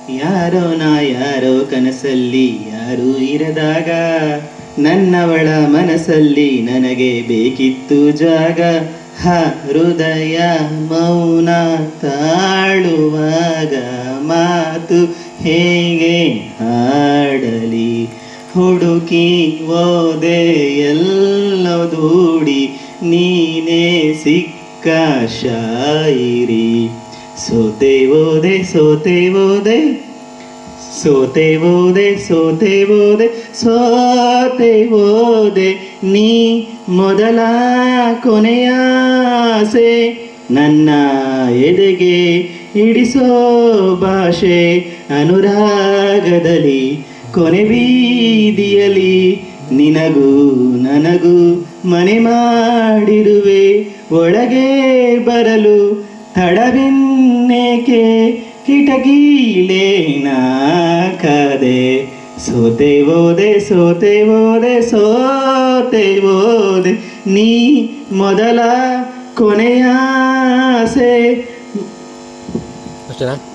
ಯಾರೋ ಕನಸಲ್ಲಿ ಯಾರೂ ಇರದಾಗ ನನ್ನವಳ ಮನಸ್ಸಲ್ಲಿ ನನಗೆ ಬೇಕಿತ್ತು ಜಾಗ. ಹೃದಯ ಮೌನ ತಾಳುವಾಗ ಮಾತು ಹೇಗೆ ಹಾಡಲಿ. ಹುಡುಕಿ ಓದೆ ಎಲ್ಲೋ ದೂಡಿ ನೀನೇ ಸಿಕ್ಕ ಶಾಯಿರಿ. ಸೋತೆ ಓದೆ ಸೋತೆ ಓದೆ ಸೋತೆ ಓದೆ ಸೋತೆ ಓದೆ ಸೋತೆ ಓದೆ ನೀ ಮೊದಲ ಕೊನೆಯ ಆಸೆ. ನನ್ನ ಎದೆಗೆ ಇಡಿಸೋ ಭಾಷೆ ಅನುರಾಗದಲ್ಲಿ ಕೊನೆ ಬೀದಿಯಲ್ಲಿ ನಿನಗೂ ನನಗೂ ಮನೆ ಮಾಡಿರುವೆ. ಒಳಗೆ ಬರಲು ತಡವಿನ್ನೇಕೆ ಕಿಟಕಿಲೇ ನಾ ಕಾದೆ. ಸೋತೆ ಓದೆ ಸೋತೆ ಓದೆ ಸೋತೆ ಓದೆ ನೀ ಮೊದಲ ಕೊನೆಯ ಆಸೆ. ಅಷ್ಟೇನಾ?